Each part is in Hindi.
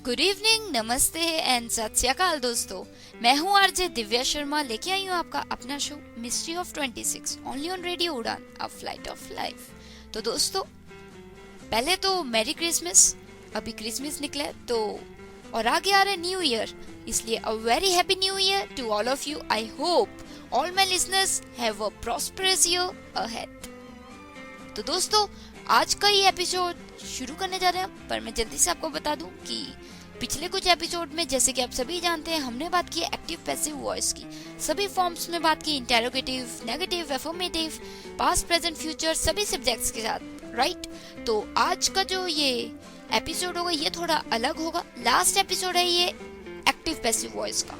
गुड इवनिंग, नमस्ते एंड सत श्री अकाल दोस्तों। मैं हूँ आरजे दिव्या शर्मा, लेके आई हूँ आपका अपना show mystery of 26 only on radio उड़ान, अ फ्लाइट ऑफ लाइफ। तो दोस्तों, पहले तो मैरी क्रिसमस। अभी क्रिसमस निकला है तो और आगे आ रहा है न्यू ईयर, इसलिए a very happy new year to all of you. I hope all my listeners have a prosperous year ahead. तो दोस्तों, आज का ये एपिसोड शुरू करने जा रहे हैं, पर मैं जल्दी से आपको बता दूं कि पिछले कुछ एपिसोड में, जैसे कि आप सभी जानते हैं, हमने बात की एक्टिव पैसिव वॉइस की सभी फॉर्म्स में, बात की interrogative, negative, affirmative, past, present, future, सभी सब्जेक्ट्स के साथ, राइट। तो आज का जो ये एपिसोड होगा ये थोड़ा अलग होगा। लास्ट एपिसोड है ये एक्टिव पैसिव वॉइस का।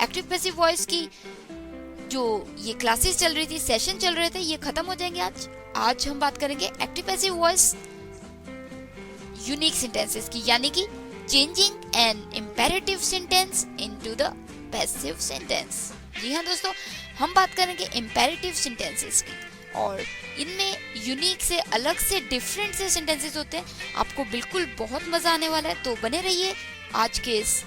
एक्टिव पैसिव वॉइस की जो ये क्लासेस चल रही थी, सेशन चल रहे थे, ये खत्म हो जाएंगे आज हम बात करेंगे active passive voice unique sentences की, यानी कि changing an imperative sentence into the passive sentence. जी हाँ दोस्तों, हम बात करेंगे इम्पेरेटिव सेंटेंसेस की, और इनमें यूनिक से, अलग से, डिफरेंट से सेंटेंसेस होते हैं। आपको बिल्कुल बहुत मजा आने वाला है, तो बने रहिए आज के इस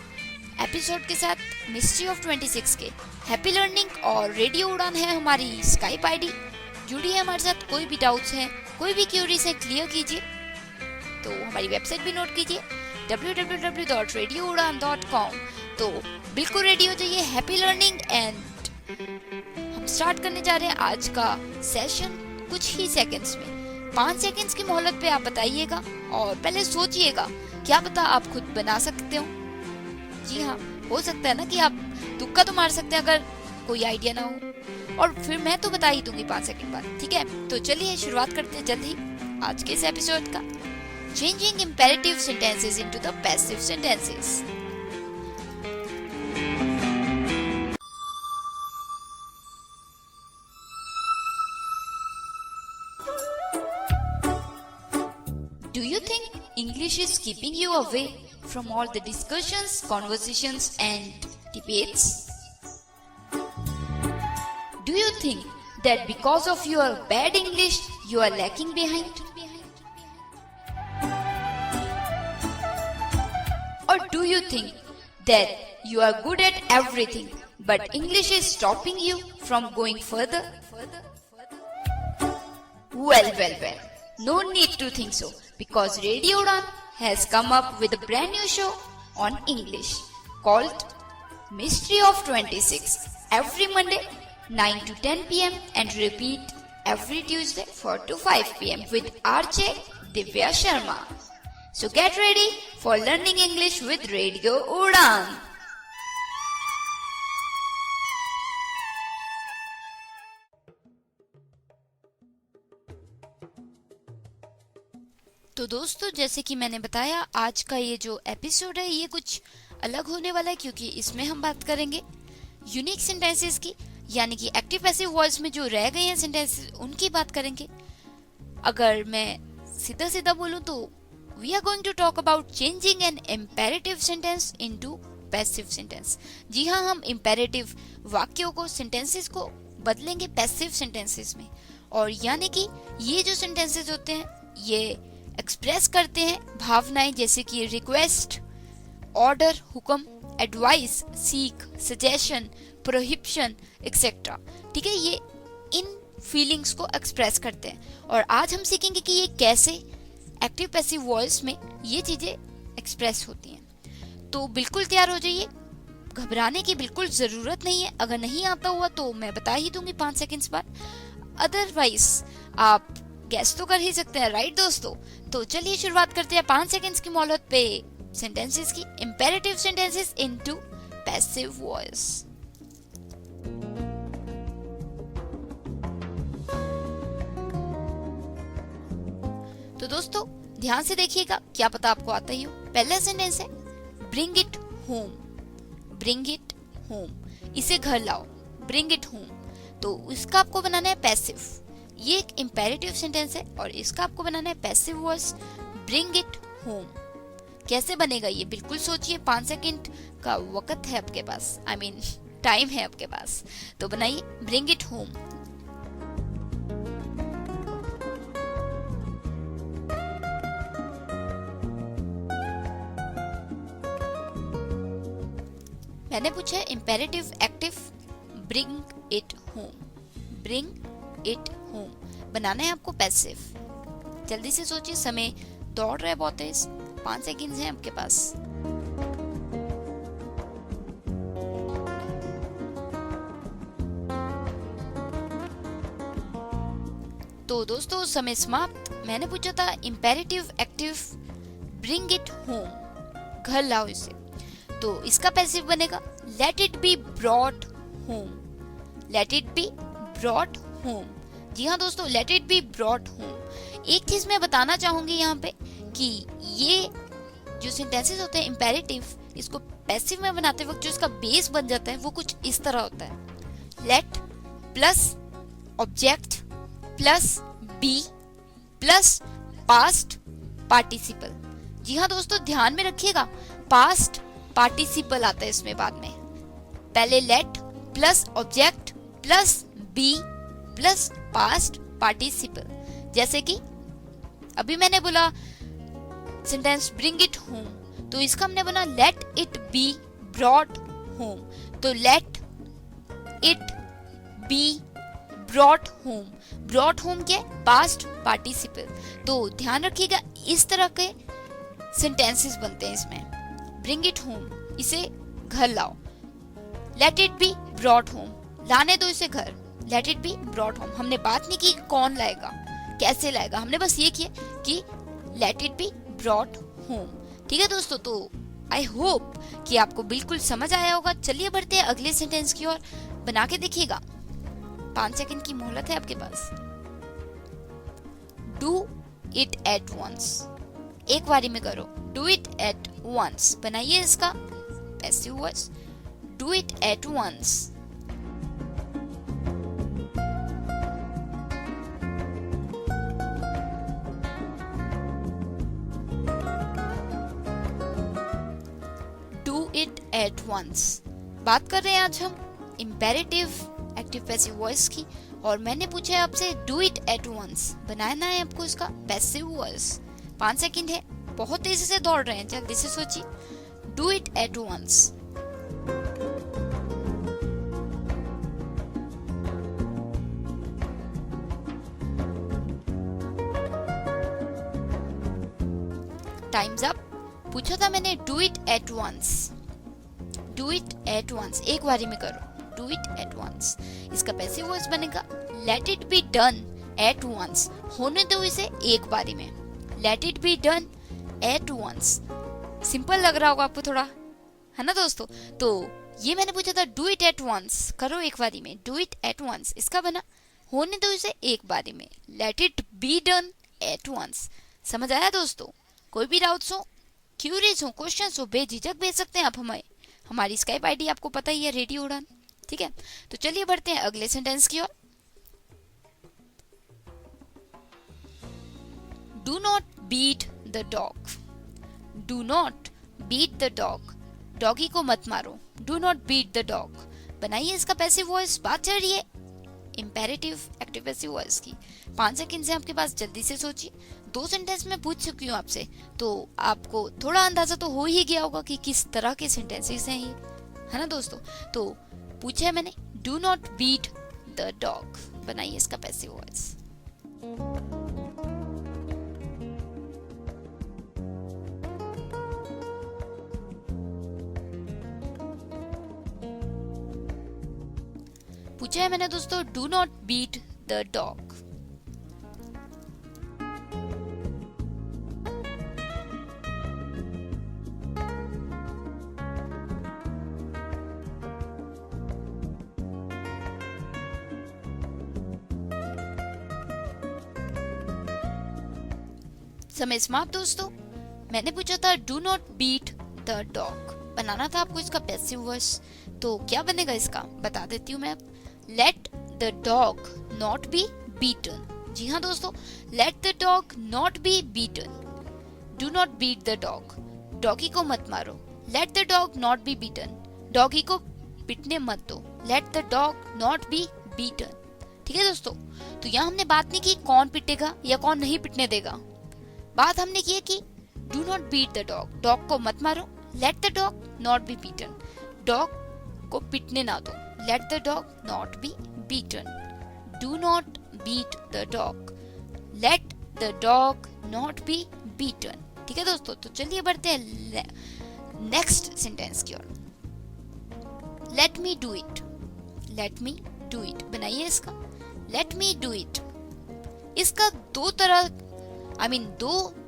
एपिसोड के साथ मिस्ट्री ऑफ 26 के। हैप्पी लर्निंग और रेडियो उड़ान है हमारी स्काइप आईडी। जुड़िए हमारे साथ, कोई भी डाउट्स हैं, कोई भी क्यूरीज है, क्लियर कीजिए। तो हमारी वेबसाइट भी नोट कीजिए www.radioudan.com। तो बिल्कुल रेडी हो जाइए, हैप्पी लर्निंग। एंड हम स्टार्ट करने जा रहे हैं आज का सेशन कुछ ही सेकंड्स में। 5 सेकंड्स की मोहलत पे आप बताइएगा और पहले सोचिएगा, क्या पता आप खुद बना सकते हो। जी हाँ, हो सकता है ना कि आप तुक्का तो मार सकते हैं अगर कोई आइडिया ना हो, और फिर मैं तो बता ही दूंगी 5 सेकंड बाद, ठीक है। तो चलिए शुरुआत करते हैं जल्द ही आज के इस एपिसोड का, changing imperative sentences into the passive sentences. Do you think English is keeping you away from all the discussions, conversations and debates? Do you think that because of your bad English, you are lacking behind? Or do you think that you are good at everything, but English is stopping you from going further? Well, no need to think so, because Radio Udan has come up with a brand new show on English called Mystery of 26 every Monday 9 to 10 p.m. and repeat every Tuesday 4 to 5 p.m. with RJ Divya Sharma. So get ready for learning English with Radio Udan. तो दोस्तों, जैसे कि मैंने बताया, आज का ये जो एपिसोड है ये कुछ अलग होने वाला है, क्योंकि इसमें हम बात करेंगे यूनिक सेंटेंसेस की, यानी कि एक्टिव पैसिव वॉइस में जो रह गए हैं सेंटेंसेस, उनकी बात करेंगे। अगर मैं सीधा सीधा बोलूं तो we are going to talk about changing an imperative sentence into passive sentence। जी हाँ, हम imperative वाक्यों को, sentences को बदलेंगे passive sentences में। और यानी कि ये जो sentences होते हैं ये एक्सप्रेस करते हैं भावनाएं, जैसे कि रिक्वेस्ट, ऑर्डर, हुक्म, एडवाइस, सीख, सजेशन, प्रोहिबिशन एक्सेट्रा। ठीक है, ये इन फीलिंग्स को एक्सप्रेस करते हैं। और आज हम सीखेंगे कि ये कैसे एक्टिव पैसिव वॉइस में ये चीजें एक्सप्रेस होती हैं। तो बिल्कुल तैयार हो जाइए, घबराने की बिल्कुल जरूरत नहीं है। अगर नहीं आता हुआ तो मैं बता ही दूंगी 5 सेकंड्स बाद, अदरवाइज आप गैस तो कर ही सकते हैं, राइट दोस्तों। तो चलिए शुरुआत करते हैं 5 सेकंड्स की मोहलत पे सेंटेंसेस की, imperative sentences into passive voice. तो दोस्तों ध्यान से देखिएगा, क्या पता आपको आता ही हो। पहला सेंटेंस है bring it home. Bring it home, इसे घर लाओ, ब्रिंग इट होम। तो इसका आपको बनाना है पैसिव। ये एक इम्पेरेटिव सेंटेंस है और इसका आपको बनाना है passive voice, bring it home. कैसे बनेगा ये बिल्कुल सोचिए, 5 सेकंड का वक्त है आपके पास, आई मीन टाइम है आपके पास। तो बनाइए ब्रिंग इट होम। मैंने पूछा है imperative active bring it home. Bring it home बनाना है आपको पैसिव। जल्दी से सोचिए, समय दौड़ रहा है बहुत तेज, 5 सेकंड हैं आपके पास। तो दोस्तों समय समाप्त। मैंने पूछा था imperative active bring it home, घर लाओ इसे। तो इसका पैसिव बनेगा let it be brought home. Let it be brought home. जी हाँ दोस्तों, let it be brought home. एक चीज मैं बताना चाहूंगी यहाँ पे कि ये जो सेंटेंसेस होते हैं इम्पेरेटिव, इसको पैसिव में बनाते वक्त जो इसका बेस बन जाता है वो कुछ इस तरह होता है। Let plus object plus be plus past participle. जी हाँ दोस्तों, ध्यान में रखिएगा, पास्ट पार्टिसिपल आता है इसमें बाद में। पहले let plus object plus be plus past participle. जैसे कि अभी मैंने बोला सेंटेंस ब्रिंग इट होम, तो इसका हमने बना let it be brought home. तो let it be brought home. Brought home क्या है? Past participle. तो ध्यान रखिएगा, इस तरह के सेंटेंसेस बनते हैं इसमें। ब्रिंग इट होम, इसे घर लाओ। Late it be brought home, लाने दो इसे घर। Late it be brought home, हमने बात नहीं की कौन लाएगा, कैसे लाएगा, हमने बस ये किया कि late it be brought home. ठीक है दोस्तों, तो आई होप कि आपको बिल्कुल समझ आया होगा। चलिए बढ़ते हैं अगले सेंटेंस की ओर, बना के देखिएगा। 5 सेकंड की मोहलत है आपके पास। डू इट एट वंस, एक बारी में करो। डू इट एट वंस बनाइए इसका passive voice. Do it at once. Do it at once. बात कर रहे हैं आज हम इम्पेरेटिव एक्टिव पैसिव वॉइस की, और मैंने पूछा है आपसे डू इट एट वंस बनाना है आपको इसका पैसिव वॉइस। 5 सेकंड है, बहुत तेजी से दौड़ रहे हैं, जल्दी से सोचिए। Do it at once. Time's up. पूछा था मैंने do it at once. Do it at once, एक बारी में करो। डू इट एट वंस, इसका पैसिव वॉइस बनेगा let it be done at once. होने दो इसे एक बारी में। Let it be done at once. Simple लग रहा होगा आपको थोड़ा, है ना दोस्तों? तो ये मैंने पूछा था डू इट एट वंस, करो एक बारी में। डू इट एट वंस, इसका बना होने दो इसे एक बारी में। Let it be done at once. समझ आया दोस्तों? कोई भी डाउट्स हो, क्यूरीज हो, क्वेश्चंस हो, बेझिझक भेज सकते हैं आप हमें। हमारी स्काइप आईडी आपको पता ही है, रेडियो उड़ान। ठीक है, तो चलिए बढ़ते हैं अगले सेंटेंस की ओर। Do not beat the dog. Do not beat the dog, doggy को मत मारो। Do not beat the dog बनाइए इसका पैसिव वॉइस। बात चल रही है इम्पेरेटिव एक्टिव पैसिव वॉइस की। 5 सेकंड से आपके पास, जल्दी से सोचिए। 2 सेंटेंस में पूछ चुकी हूँ आपसे, तो आपको थोड़ा अंदाजा तो हो ही गया होगा कि किस तरह के सेंटेंसेस हैं ये, है ना दोस्तों? तो पूछा है मैंने do not beat the dog बनाइए इसका पैसिव वॉइस। पूछा है मैंने दोस्तों do not beat the dog. समय समाप्त दोस्तों। मैंने पूछा था do not beat the dog, बनाना था आपको इसका पैसिव वॉइस। तो क्या बनेगा इसका, बता देती हूँ मैं। Let the dog not be beaten. जी हाँ दोस्तों, let the dog not be beaten. Do not beat the dog, doggy को मत मारो। Let the dog not be beaten, doggy को पिटने मत दो। Let the dog not be beaten. ठीक है दोस्तों, तो यहाँ हमने बात नहीं की कौन पिटेगा या कौन नहीं पिटने देगा। बात हमने की है कि do not beat the dog, dog को मत मारो। Let the dog not be beaten, dog को पिटने ना दो। Let the dog not be beaten, do not beat the dog, let the dog not be beaten. ठीक है दोस्तों, तो चलिए बढ़ते हैं नेक्स्ट सेंटेंस की ओर। Let me do it, let me do it, बनाइए इसका लेट मी डू इट। इसका दो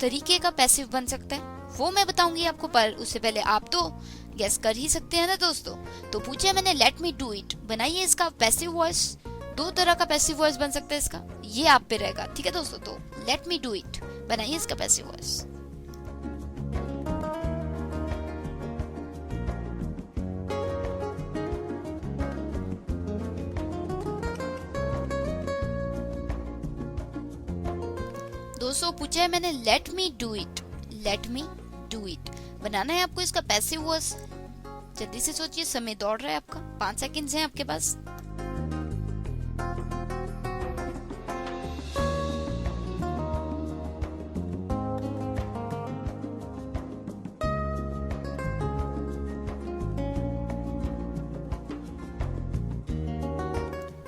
तरीके का पैसिव बन सकता है, वो मैं बताऊंगी आपको, पर उससे पहले आप तो गेस कर ही सकते हैं ना दोस्तों। तो पूछे मैंने लेट मी डू इट, बनाइए इसका पैसिव वॉइस। दो तरह का पैसिव वॉइस बन सकता है इसका, ये आप पे रहेगा। ठीक है दोस्तों, तो लेट मी डू इट, बनाइए इसका पैसिव वॉइस। दोस्तों पूछा है मैंने let me do it, let me do it, बनाना है आपको इसका पैसिव वॉइस। जल्दी से सोचिए, समय दौड़ रहा है आपका, 5 सेकंड्स हैं आपके पास।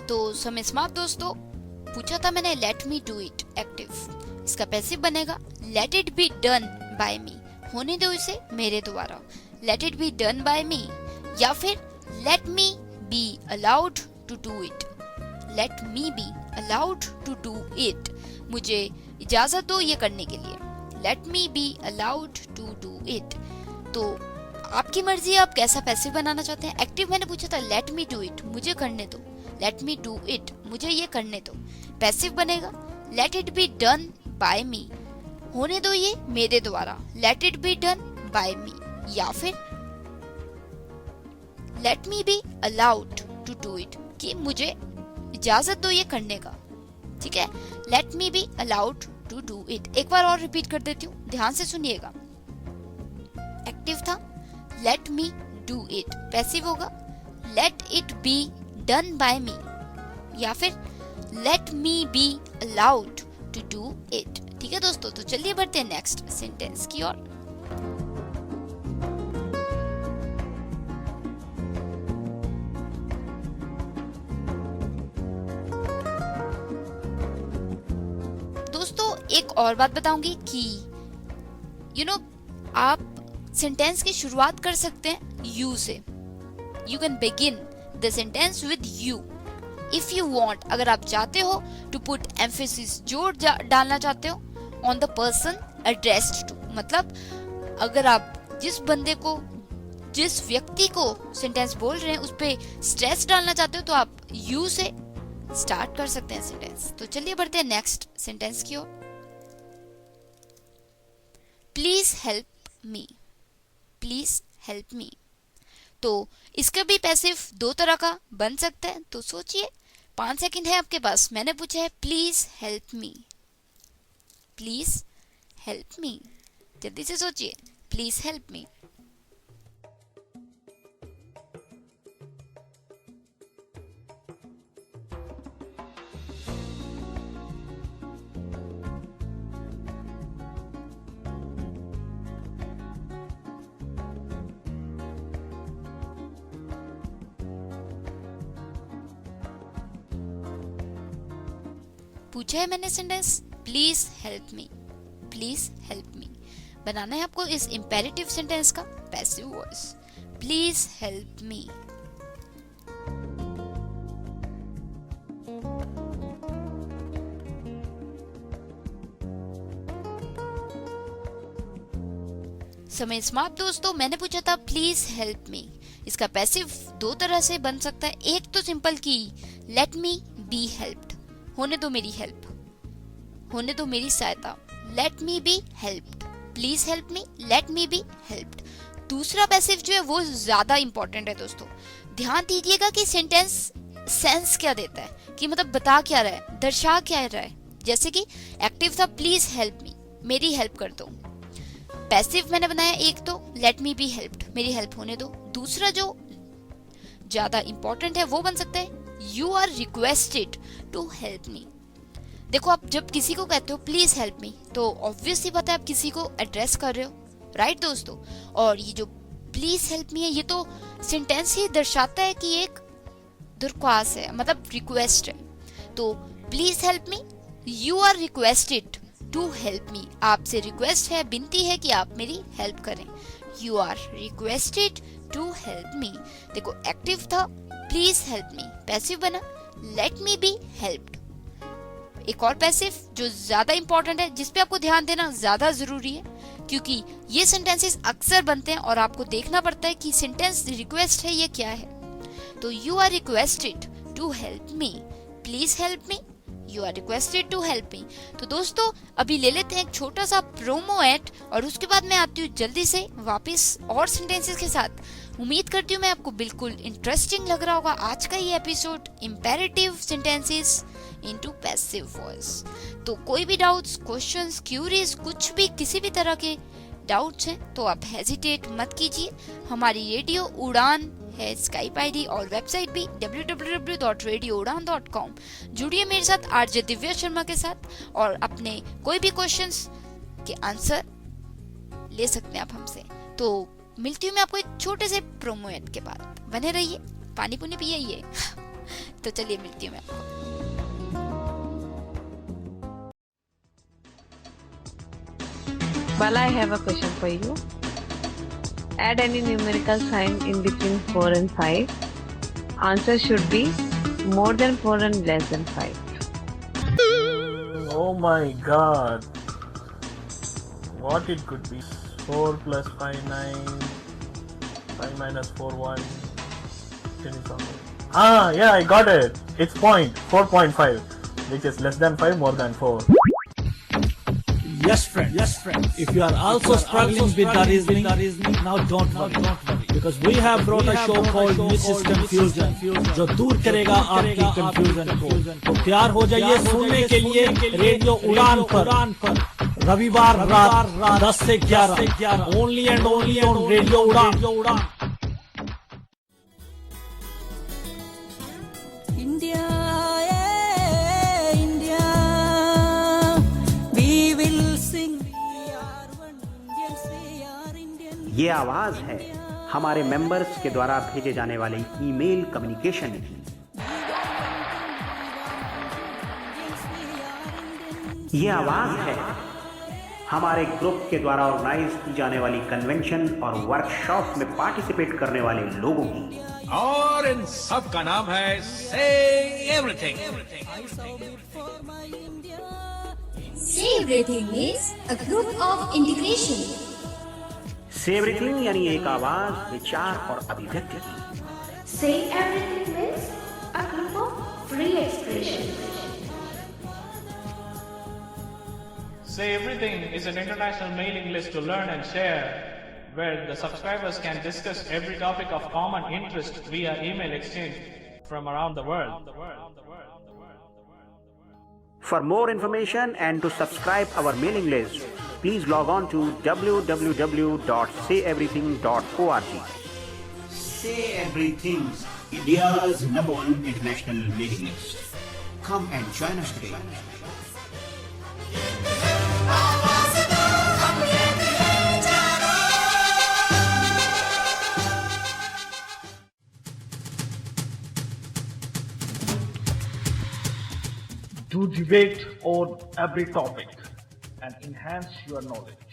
तो समय समाप्त दोस्तों। पूछा था मैंने let me do it active, इसका पैसिव बनेगा let it be done by me, होने दो इसे मेरे द्वारा, let it be done by me, या फिर let me be allowed to do it, let me be allowed to do it, मुझे इजाजत दो ये करने के लिए, let me be allowed to do it. तो आपकी मर्जी है आप कैसा पैसिव बनाना चाहते हैं। एक्टिव मैंने पूछा था लेट मी डू इट, मुझे करने दो, लेट मी डू इट, मुझे ये करने दो। पैसिव बनेगा let it be done by me, होने दो ये मेरे द्वारा, let it be done by me, या फिर let me be allowed to do it, कि मुझे इजाजत दो ये करने का। ठीक है, let me be allowed to do it. एक बार और रिपीट कर देती हूँ, ध्यान से सुनिएगा। एक्टिव था let me do it, passive होगा let it be done by me, या फिर let me be allowed to do it. ठीक है दोस्तों, तो चलिए बढ़ते हैं नेक्स्ट सेंटेंस की ओर। दोस्तों एक और बात बताऊंगी कि आप सेंटेंस की शुरुआत कर सकते हैं यू से। You can begin the sentence with you if you want, अगर आप चाहते हो टू पुट एम्फेसिस, जोर डालना चाहते हो on the person addressed to, मतलब अगर आप जिस व्यक्ति को सेंटेंस बोल रहे हैं उस पे स्ट्रेस डालना चाहते हो तो आप यू से स्टार्ट कर सकते हैं सेंटेंस। तो चलिए बढ़ते हैं नेक्स्ट सेंटेंस की ओर। Please help me, please help me. तो इसका भी पैसिव दो तरह का बन सकता है, तो सोचिए, 5 सेकंड है आपके पास। मैंने पूछा है please help me, please help me, जल्दी से सोचिए, प्लीज हेल्प मी। पूछा है मैंने sentence please help me, please help me, बनाना है आपको इस इंपेरेटिव सेंटेंस का passive voice, please help me. समय समाप्त दोस्तों। मैंने पूछा था प्लीज हेल्प मी, इसका पैसिव दो तरह से बन सकता है। एक तो सिंपल की लेट मी बी हेल्प्ड, होने दो मेरी हेल्प, होने दो मेरी सहायता, late me be helped, please help me, late me be helped. दूसरा पैसिव जो है वो ज्यादा इंपॉर्टेंट है दोस्तों। ध्यान दीजिएगा कि सेंटेंस सेंस क्या देता है, कि मतलब बता क्या रहा है, दर्शा क्या रहा है। जैसे कि एक्टिव था प्लीज हेल्प मी, मेरी हेल्प कर दो। पैसिव मैंने बनाया एक तो लेट मी बी हेल्प्ड, मेरी हेल्प होने दो। दूसरा जो ज्यादा इंपॉर्टेंट है वो बन सकता है you are requested to help me. देखो, आप जब किसी को कहते हो प्लीज हेल्प मी, तो ऑब्वियसली बात है आप किसी को एड्रेस कर रहे हो, राइट दोस्तों। और ये जो प्लीज हेल्प मी है, ये तो सेंटेंस ही दर्शाता है कि एक दरख्वास्त है, मतलब रिक्वेस्ट है। तो please help me, you are requested to help me, आपसे रिक्वेस्ट है, विनती है कि आप मेरी हेल्प करें। You are requested to help me. देखो एक्टिव था प्लीज हेल्प मी, पैसिव बना लेट मी बी हेल्प्ड। एक और पैसिव जो ज्यादा इंपॉर्टेंट है, जिसपे आपको ध्यान देना ज्यादा जरूरी है, क्योंकि ये सेंटेंसेस अक्सर बनते हैं और आपको देखना पड़ता है कि सेंटेंस रिक्वेस्ट है ये क्या है। तो you are requested to help me, please help me, you are requested to help me. तो दोस्तों अभी ले लेते हैं एक छोटा सा प्रोमो एड और उसके बाद मैं आती हूँ जल्दी से वापस और सेंटेंसेस के साथ। उम्मीद करती हूँ मैं आपको बिल्कुल इंटरेस्टिंग लग रहा होगा आज का ये episode, imperative sentences into passive voice. तो कोई भी डाउट्स, क्वेश्चंस, क्यूरीज, कुछ भी किसी भी तरह के डाउट्स हैं तो आप हेजिटेट मत कीजिए। हमारी रेडियो उड़ान है स्काइप आईडी और वेबसाइट भी www.radioudan.com। जुड़िए मेरे साथ आरजे दिव्या शर्मा के साथ और अपने कोई भी क्वेश्चंस के आंसर ले सकते हैं आप हमसे। तो मिलती हूँ मैं आपको एक छोटे से प्रोमो एड के बाद, बने रहिए, पानी पुनी पिए। तो चलिए मिलती हूँ मैं आपको। Bala, I have a question for you. Add any numerical sign in between 4 and 5. Answer should be more than 4 and less than 5. Oh my god. What it could be? 4 plus 5, 9. 5 minus 4, 1. Can you solve it? Yeah, I got it. It's 4.5, which is less than 5, more than 4. Yes, friend. If you are also struggling with the reasoning, now don't worry. Because we have brought a show called Mrs. Confusion, जो दूर करेगा आपकी confusion को। तो तैयार हो जाइए सुनने के लिए रेडियो उड़ान पर रविवार रात 10 से 11 only and only on radio उड़ान। India, India, we will sing. We are one Indians, we are Indian. ये आवाज है हमारे मेंबर्स के द्वारा भेजे जाने वाले ईमेल कम्युनिकेशन की। ये आवाज है हमारे ग्रुप के द्वारा ऑर्गेनाइज की जाने वाली कन्वेंशन और वर्कशॉप में पार्टिसिपेट करने वाले लोगों की। और इन सब का नाम है से everything. Say Everything means a group of integration. से एवरीथिंग यानी एक आवाज, विचार और अभिव्यक्ति की। Say Everything means a group of free expression. Say Everything is an international mailing list to learn and share, where the subscribers can discuss every topic of common interest via email exchange from around the world. For more information and to subscribe our mailing list, please log on to www.sayeverything.org. Say Everything, India's #1 international mailing list. Come and join us today. To debate on every topic and enhance your knowledge.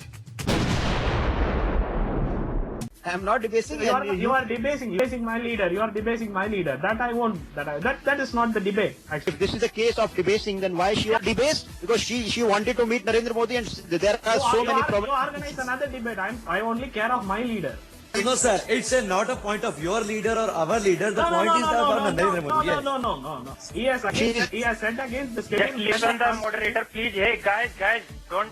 I am not debating. You are debasing my leader. You are debasing my leader. That I won't. That is not the debate. Actually, If this is the case of debasing, then why she debased? Because she wanted to meet Narendra Modi, and there are so many you problems. organize another debate. I only care of my leader. No, sir. It's not a point of your leader or our leader. The point is about Narendra Modi. Yes. No. He has said against the state. Listen, the moderator, please. Hey, guys, don't.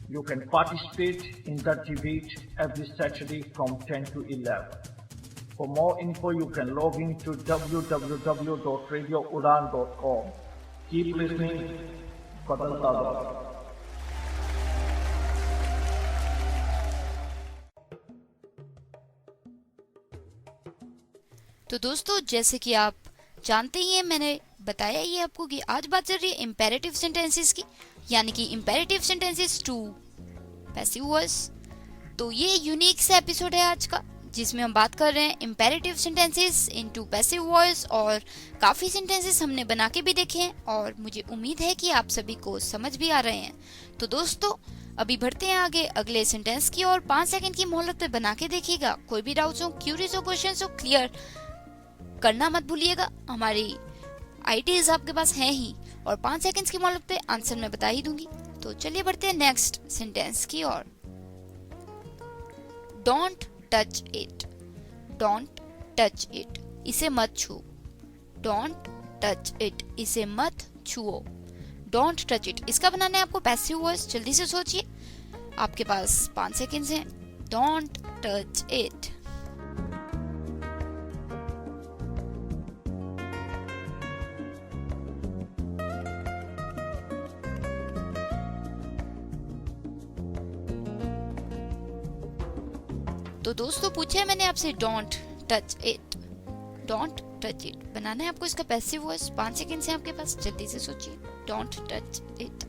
You can participate in that debate every Saturday from 10 to 11. For more info, you can log in to www.radioudan.com. Keep listening. Badalta Dao. तो दोस्तों जैसे कि आप जानते ही हैं, मैंने बताया ही है आपको कि आज बात चल रही है इम्पेरेटिव सेंटेंसेस की, यानी कि imperative sentences to passive voice. तो ये यूनिक सा एपिसोड है आज का, जिसमें हम बात कर रहे हैं imperative sentences into passive voice, और काफ़ी सेंटेंसेस हमने बना के भी देखे हैं और मुझे उम्मीद है कि आप सभी को समझ भी आ रहे हैं। तो दोस्तों अभी बढ़ते हैं आगे अगले सेंटेंस की और 5 सेकंड की मोहलत पे बना के देखिएगा। कोई भी डाउट्स हो, क्यूरीज हो, क्वेश्चंस हो, क्लियर करना मत भूलिएगा। हमारी आईडीज आपके पास है ही और 5 सेकंड्स की मोहलत पे आंसर मैं बता ही दूंगी। तो चलिए बढ़ते हैं नेक्स्ट सेंटेंस की ओर। Don't touch it, don't touch it, इसे मत छू। डोंट टच इट, इसे मत छुओ। डोंट टच इट, इसका बनाना है आपको पैसिव वॉइस। जल्दी से सोचिए, आपके पास 5 सेकंड्स हैं। Don't touch it. तो दोस्तों पूछा है मैंने आपसे don't touch it, don't touch it, बनाना है आपको इसका पैसिव वॉइस। 5 सेकंड है आपके पास, जल्दी से सोचिए। Don't touch it.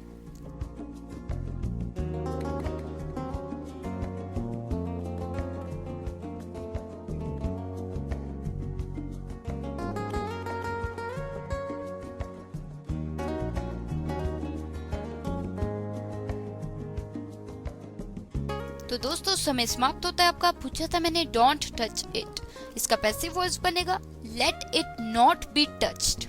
तो दोस्तों समय समाप्त होता है आपका। पूछा था मैंने डोंट टच इट, इसका पैसिव वॉइस बनेगा let it not be touched,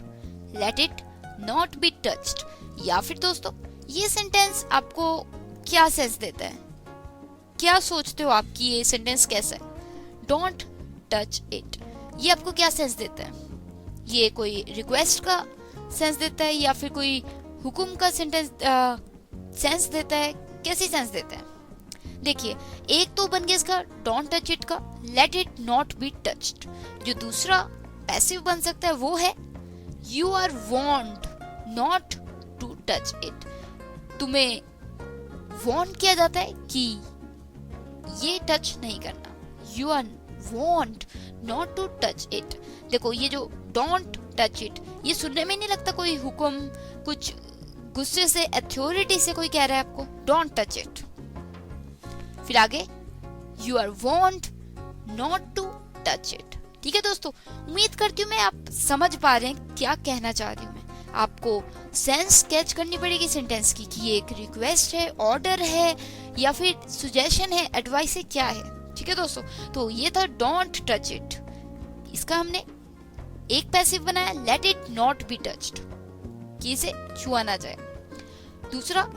late it not be touched. या फिर दोस्तों ये सेंटेंस आपको क्या सेंस देता है, क्या सोचते हो आप कि ये सेंटेंस कैसा है? डोंट टच इट, ये आपको क्या सेंस देता है? ये कोई रिक्वेस्ट का सेंस देता है या फिर कोई हुक्म का सेंस देता है? कैसी सेंस देता है? देखिए, एक तो बन गया इसका डोंट टच इट का let it not be touched. जो दूसरा पैसिव बन सकता है वो है you are warned not to touch it. तुम्हें वार्न किया जाता है कि ये टच नहीं करना। You are warned not to touch it. देखो ये जो डोंट टच इट, ये सुनने में नहीं लगता कोई हुक्म, कुछ गुस्से से, अथॉरिटी से कोई कह रहा है आपको डोंट टच इट। फिर आगे you are warned not to touch it. ठीक है दोस्तों, उम्मीद करती हूँ मैं आप समझ पा रहे हैं क्या कहना चाह रही हूँ मैं। आपको सेंस कैच करनी पड़ेगी सेंटेंस की कि ये एक रिक्वेस्ट है, ऑर्डर है या फिर सुजेशन है, एडवाइस है, क्या है। ठीक है दोस्तों, तो ये था डोंट टच इट। इसका हमने एक पैसिव बनाया let it not be touched, कि इसे छुआ ना जाए। दूसरा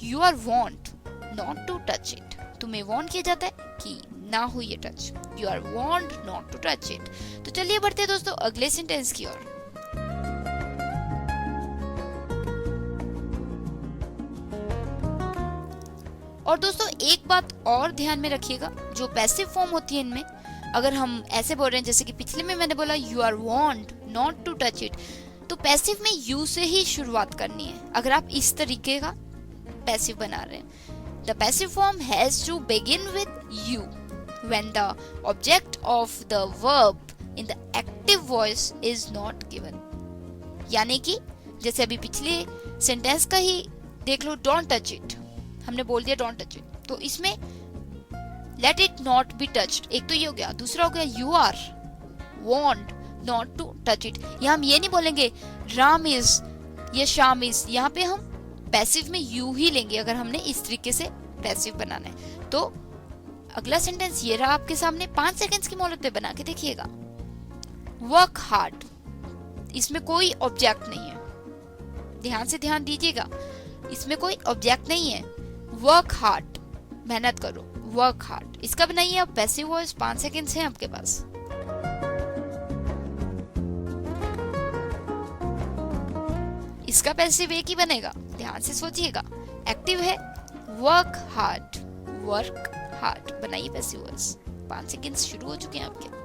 you are warned not to touch it, तुम्हें वार्न किया जाता है कि ना हो ये touch. You are warned not to touch it. तो चलिए बढ़ते हैं दोस्तों अगले सेंटेंस की ओर। और दोस्तों एक बात और ध्यान में रखिएगा, जो पैसिव फॉर्म होती है इनमें, अगर हम ऐसे बोल रहे हैं जैसे कि पिछले में मैंने बोला you are warned not to touch it, तो पैसिव में यू से ही शुरुआत करनी है। अगर आप इस तरीके का पैसिव बना रहे हैं, the passive form has to begin with you when the object of the verb in the active voice is not given। यानी कि जैसे अभी पिछले सेंटेंस का ही देख लो, डोंट टच इट, हमने बोल दिया डोंट टच इट, तो इसमें let it not be touched, एक तो ये हो गया। दूसरा हो गया you are warned not to touch it. यहाँ हम ये नहीं बोलेंगे राम इज या शाम इज, यहाँ पे हम पैसिव में यू ही लेंगे अगर हमने इस तरीके से पैसिव बनाना है। तो अगला सेंटेंस ये रहा आपके सामने। 5 सेकंड्स की मोहलत पे बना के देखिएगा। वर्क हार्ड, इसमें कोई ऑब्जेक्ट नहीं है, ध्यान दीजिएगा, इसमें कोई ऑब्जेक्ट नहीं है। वर्क हार्ड, मेहनत करो, वर्क हार्ड, इसका बनाइए आप पैसिव वॉइस। 5 सेकंड्स हैं आपके पास। इसका पैसिव एक ही बनेगा, ध्यान से सोचिएगा। एक्टिव है वर्क हार्ड, वर्क हार्ड, बनाइए पैसिव वॉइस। 5 सेकंड्स शुरू हो चुके हैं आपके।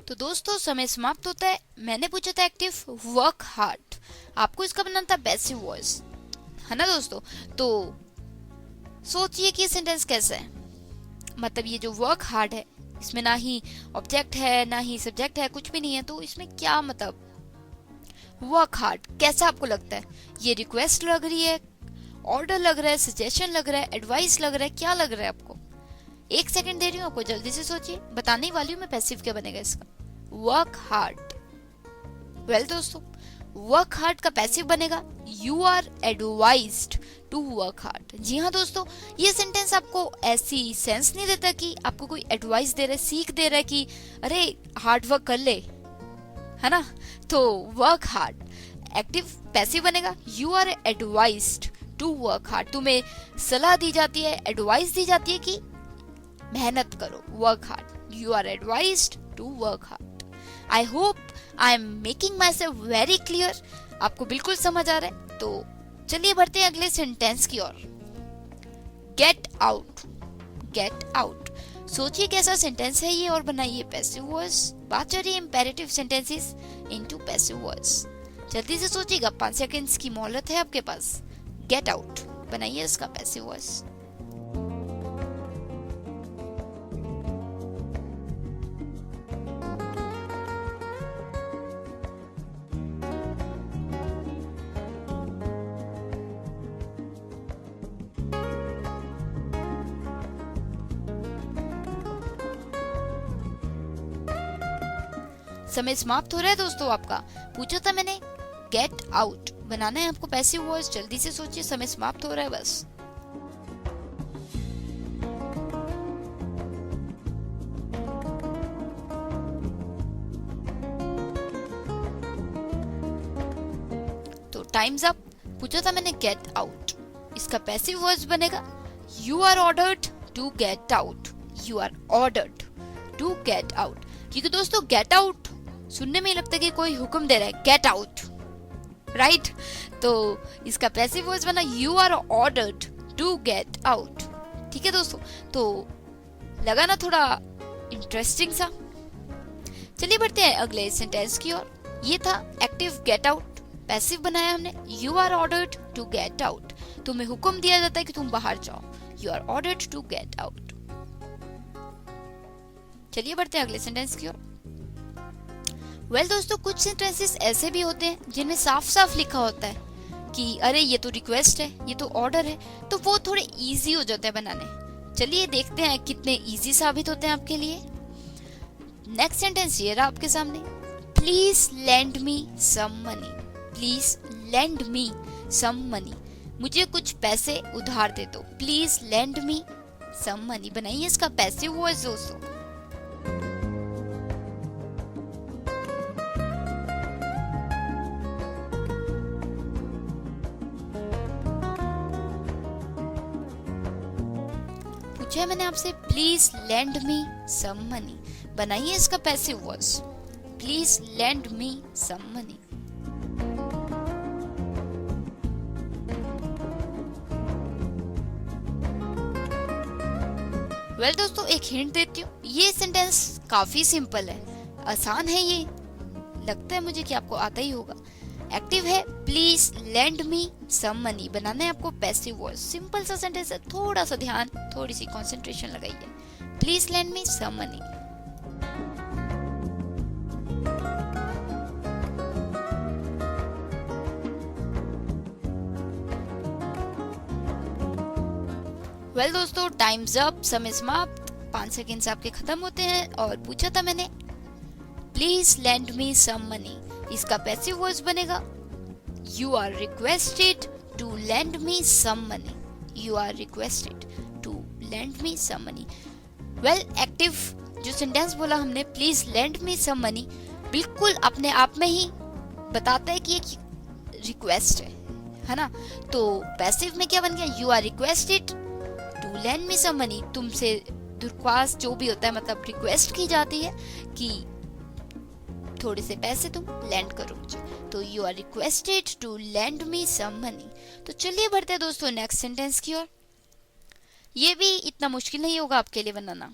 तो दोस्तों समय समाप्त होता है। मैंने पूछा था एक्टिव वर्क हार्ड, आपको इसका बनाना था पैसिव वॉइस, है ना दोस्तों। तो सोचिए कि सेंटेंस कैसा है। मतलब ये जो वर्क हार्ड है, इसमें ना ही ऑब्जेक्ट है ना ही सब्जेक्ट है, कुछ भी नहीं है, तो इसमें क्या मतलब वर्क हार्ड कैसा आपको लगता है? ये रिक्वेस्ट लग रही है, ऑर्डर लग रहा है, सजेशन लग रहा है, एडवाइस लग रहा है, क्या लग रहा है आपको? 1 सेकंड दे रही हूँ आपको, जल्दी से सोचिए। बताने ही वाली हूँ मैं पैसिव क्या बनेगा इसका। Work hard. वेल दोस्तों, वर्क हार्ड का पैसिव बनेगा you are advised to work hard. जी हाँ दोस्तों, ये सेंटेंस आपको ऐसी सेंस नहीं देता कि आपको कोई एडवाइस दे रहा है, सीख दे रहा है कि अरे हार्ड वर्क कर ले, है ना? तो वर्क हार्ड एक्टिव पैसिव बनेगा you are advised to work hard. तुम्हें सलाह दी जाती है, एडवाइस दी जाती है कि मेहनत करो, work hard. You are advised to work hard. I hope I am making myself very clear. आपको बिल्कुल समझ आ रहा है? तो चलिए बढ़ते हैं अगले सेंटेंस की ओर। Get out. गेट आउट, सोचिए कैसा सेंटेंस है ये और बनाइए पैसिव वॉइस। बात चल रही है imperative sentences into passive voice. जल्दी से सोचिएगा, 5 सेकंड्स की मोहलत है आपके पास। गेट आउट बनाइए इसका पैसिव वॉइस। समय समाप्त हो रहा है दोस्तों आपका। पूछा था मैंने गेट आउट, बनाना है आपको पैसिव वॉइस। जल्दी से सोचिए, समय समाप्त हो रहा है बस। तो टाइम्स अप। पूछा था मैंने गेट आउट, इसका पैसिव वॉइस बनेगा you are ordered to get out. You are ordered to get out. क्योंकि दोस्तों गेट आउट सुनने में लगता है कि कोई हुक्म दे रहा है, गेट आउट, राइट? तो इसका पैसिव वॉइस बना you are ordered to get out. ठीक है दोस्तों, तो लगा ना थोड़ा इंटरेस्टिंग सा? चलिए बढ़ते हैं अगले सेंटेंस की ओर। ये था एक्टिव गेट आउट, पैसिव बनाया हमने you are ordered to get out. तुम्हें हुक्म दिया जाता है कि तुम बाहर जाओ, you are ordered to get out. चलिए बढ़ते हैं अगले सेंटेंस की ओर। वेल दोस्तों, कुछ सेंटेंसेस ऐसे भी होते हैं जिनमें साफ साफ लिखा होता है कि अरे ये तो रिक्वेस्ट है, ये तो ऑर्डर है, तो वो थोड़े इजी हो जाते हैं बनाने। चलिए देखते हैं कितने इजी साबित होते हैं आपके लिए। नेक्स्ट सेंटेंस ये रहा आपके सामने, please lend me some money. Please lend me some money, मुझे कुछ पैसे उधार दे दो। Please lend me some money बनाइए इसका पैसिव वॉइस दोस्तों। पूछा है मैंने आपसे please lend me some money, बनाइए इसका passive voice. Please lend me some money. Well दोस्तों, एक हिंट देती हूँ, ये सेंटेंस काफी सिंपल है, आसान है ये, लगता है मुझे कि आपको आता ही होगा। एक्टिव है please lend me some money, बनाना है आपको पैसिव वॉइस। सिंपल सा सेंटेंस है, थोड़ा सा ध्यान, थोड़ी सी कंसंट्रेशन लगाइए। Please lend me some money. Well दोस्तों, टाइम्स अप, समय समाप्त। 5 सेकेंड्स आपके खत्म होते हैं। और पूछा था मैंने please lend me some money, इसका पैसिव वॉइस बनेगा you are requested to lend me some money. You are requested to lend me some money. Well, active जो सेंटेंस बोला हमने please lend me some money, बिल्कुल अपने आप में ही बताता है कि एक रिक्वेस्ट है ना? तो पैसिव में क्या बन गया, you are requested to lend me some money, तुमसे दरख्वास्त जो भी होता है, मतलब रिक्वेस्ट की जाती है कि थोड़े से पैसे तुम लैंड करो मुझे, तो you are requested to lend me some money. तो चलिए बढ़ते हैं दोस्तों नेक्स्ट सेंटेंस की ओर। ये भी इतना मुश्किल नहीं होगा आपके लिए बनाना।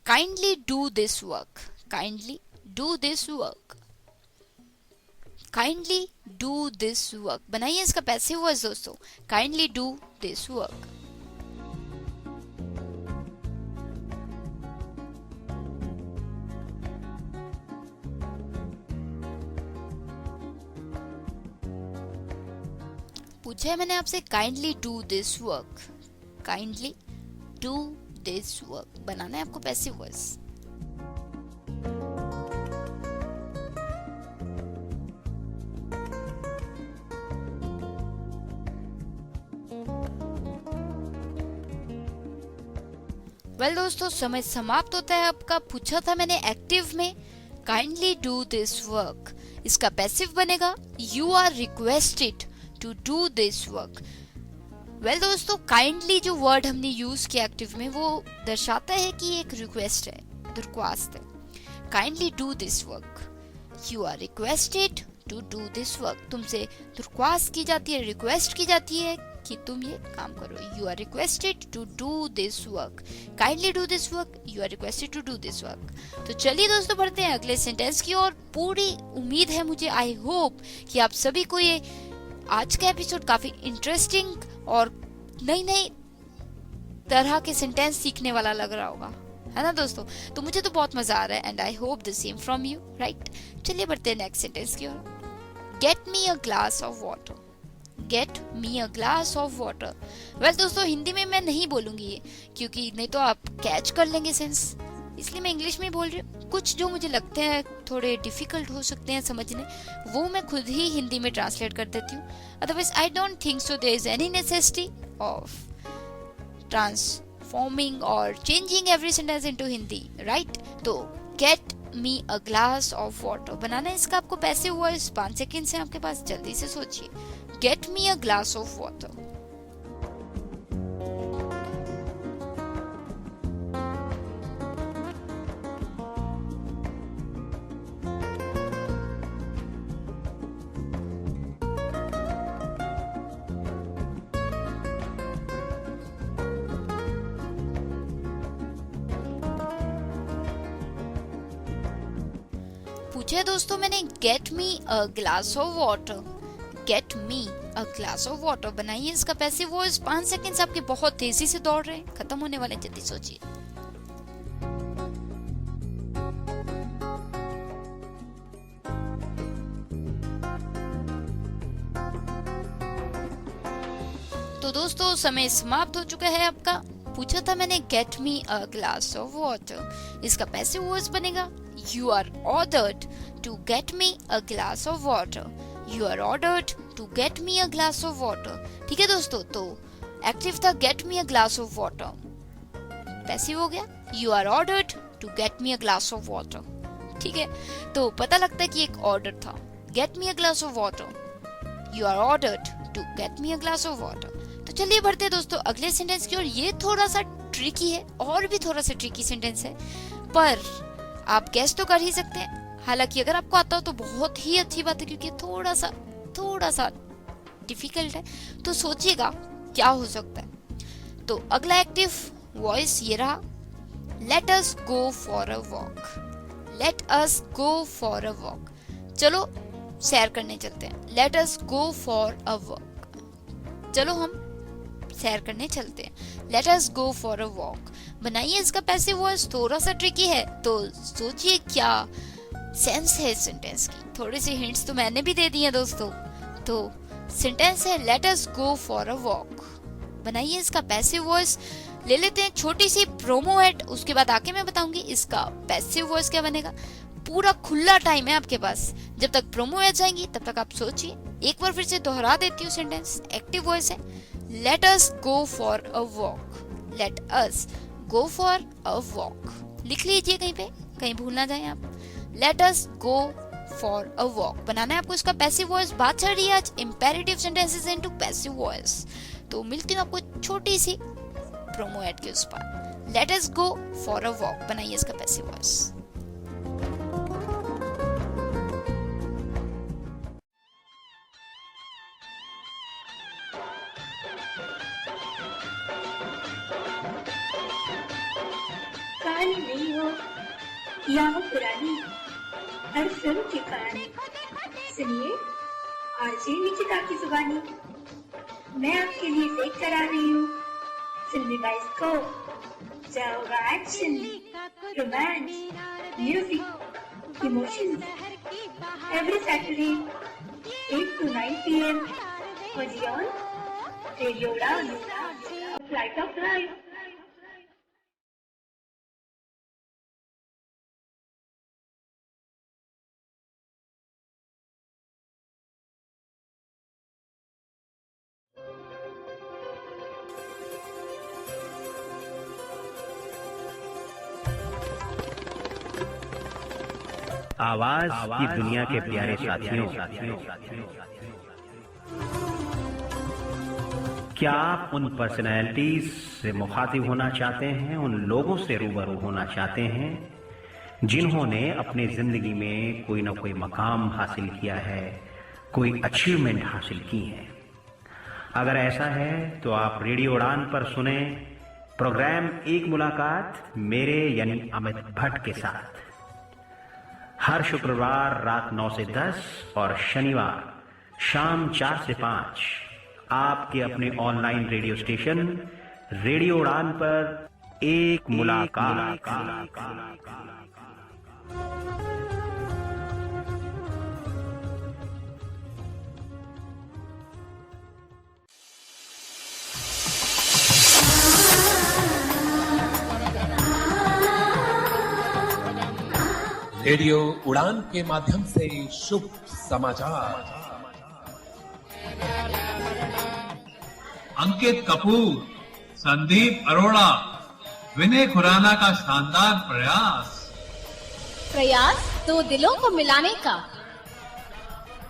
Kindly do this work. Kindly do this work. Kindly do this work. बनाइए इसका पैसिव वॉइस दोस्तों, काइंडली डू दिस वर्क। पूछा है मैंने आपसे kindly do this work, kindly do this work बनाना है आपको पैसिव वॉइस। वेल दोस्तों, समय समाप्त होता है आपका। पूछा था मैंने एक्टिव में काइंडली डू दिस वर्क, इसका पैसिव बनेगा you are requested to do this work. Well दोस्तों, काइंडली जो वर्ड हमने यूज किया एक्टिव में वो दर्शाता है कि एक रिक्वेस्ट है, दरख्वास्त है। Kindly do this work, you are requested to do this work, तुमसे दरख्वास्त की जाती है, रिक्वेस्ट की जाती है कि तुम ये काम करो। You are requested to do this work, kindly do this work, you are requested to do this work. तो चलिए दोस्तों बढ़ते हैं अगले सेंटेंस की ओर। पूरी उम्मीद है मुझे, आई होप कि आप सभी को ये आज का एपिसोड काफी इंटरेस्टिंग और नई नई तरह के सेंटेंस सीखने वाला लग रहा होगा, है ना दोस्तों। तो मुझे तो बहुत मजा आ रहा है and I hope the same from you, right. चलिए बढ़ते हैं नेक्स्ट सेंटेंस की ओर। Get me a glass of water, get me a glass of water. Well दोस्तों, हिंदी में मैं नहीं बोलूंगी ये, क्योंकि नहीं तो आप कैच कर लेंगे सेंस, इसलिए मैं इंग्लिश में बोल रही हूँ। कुछ जो मुझे लगते हैं थोड़े डिफिकल्ट हो सकते हैं समझने, वो मैं खुद ही हिंदी में ट्रांसलेट कर देती हूँ। Otherwise I don't think so there is any necessity of transforming और changing every sentence into Hindi, right. तो get me a glass of water बनाना है इसका आपको पैसिव वॉइस। 5 सेकेंड है आपके पास, जल्दी से सोचिए। Gate me a glass of water. पूछे दोस्तों मैंने get me a glass of water, get me a glass of water बनाइए इसका पैसिव वॉइस। 5 सेकेंड्स आपके बहुत तेजी से दौड़ रहे हैं, खत्म होने वाले, जल्दी सोचिए। तो दोस्तों समय समाप्त हो चुका है आपका। पूछा था मैंने get me a glass of water, इसका पैसिव वॉइस बनेगा you are ordered to get me a glass of water, you are ordered to get me a glass of water. ठीक है दोस्तों, तो एक्टिव था get me a glass of water, passive हो गया you are ordered to get me a glass of water. ठीक है, तो पता लगता है कि एक ऑर्डर था, get me a glass of water, you are ordered to get me a glass of water. तो चलिए बढ़ते हैं दोस्तों अगले सेंटेंस की ओर। ये थोड़ा सा ट्रिकी है, और भी थोड़ा सा ट्रिकी सेंटेंस है, पर आप गेस तो कर ही सकते हैं। हालांकि अगर आपको आता हो तो बहुत ही अच्छी बात है, क्योंकि थोड़ा सा डिफिकल्ट है। तो सोचिएगा क्या हो सकता है। तो अगला एक्टिव वॉइस ये रहा, late us go for a walk, let us go for a walk. चलो सैर करने चलते हैं, late us go for a walk, चलो हम सैर करने चलते हैं, late us go for a walk बनाइए इसका पैसिव वॉइस। थोड़ा सा ट्रिकी है, तो सोचिए क्या सेंस है इस सेंटेंस की। थोड़े से हिंट्स तो मैंने भी दे दिए हैं दोस्तों। तो सेंटेंस है let us go for a walk, बनाइए इसका पैसिव वॉइस। ले लेते हैं छोटी सी प्रोमो एड, उसके बाद आके मैं बताऊंगी इसका पैसिव वॉइस क्या बनेगा। पूरा खुला टाइम है आपके पास, जब तक प्रोमो एड जाएंगी तब तक आप सोचिए। एक बार फिर से दोहरा देती हूँ सेंटेंस, एक्टिव वॉइस है let us go for a walk, let us go for a walk. लिख लीजिए कहीं पे, कहीं भूल ना जाए आप। Let us go for a walk बनाना है आपको इसका पैसिव वॉइस। बात चल रही है आज imperative sentences into passive voice. तो मिलती हूँ आपको छोटी सी प्रोमो एड के उस पर। Late us go for a walk बनाइए इसका पैसिव वॉइस। कहानी नहीं हो या वो पुरानी, हर फिल्म की कहानी सुनिए आरजे निकिता की जुबानी मैं आपके लिए लेकर आ रही हूँ फिल्मी बाइस्कोप जहाँ होगा action, romance, music, emotions every Saturday 8 to 9 p.m. only on Radio Udan, Flight of Life. आवाज की दुनिया के प्यारे साथियों, क्या आप उन पर्सनैलिटीज से मुखातिब होना चाहते हैं, उन लोगों से रूबरू होना चाहते हैं जिन्होंने अपनी जिंदगी में कोई ना कोई मकाम हासिल किया है, कोई अचीवमेंट हासिल की है? अगर ऐसा है तो आप रेडियो उड़ान पर सुने प्रोग्राम एक मुलाकात मेरे यानी अमित भट्ट के साथ हर शुक्रवार रात 9 से 10 और शनिवार शाम 4 से 5 आपके अपने ऑनलाइन रेडियो स्टेशन रेडियो उड़ान पर एक मुलाकात। रेडियो उड़ान के माध्यम से शुभ समाचार। अंकित कपूर, संदीप अरोड़ा, विनय खुराना का शानदार प्रयास दो दिलों को मिलाने का।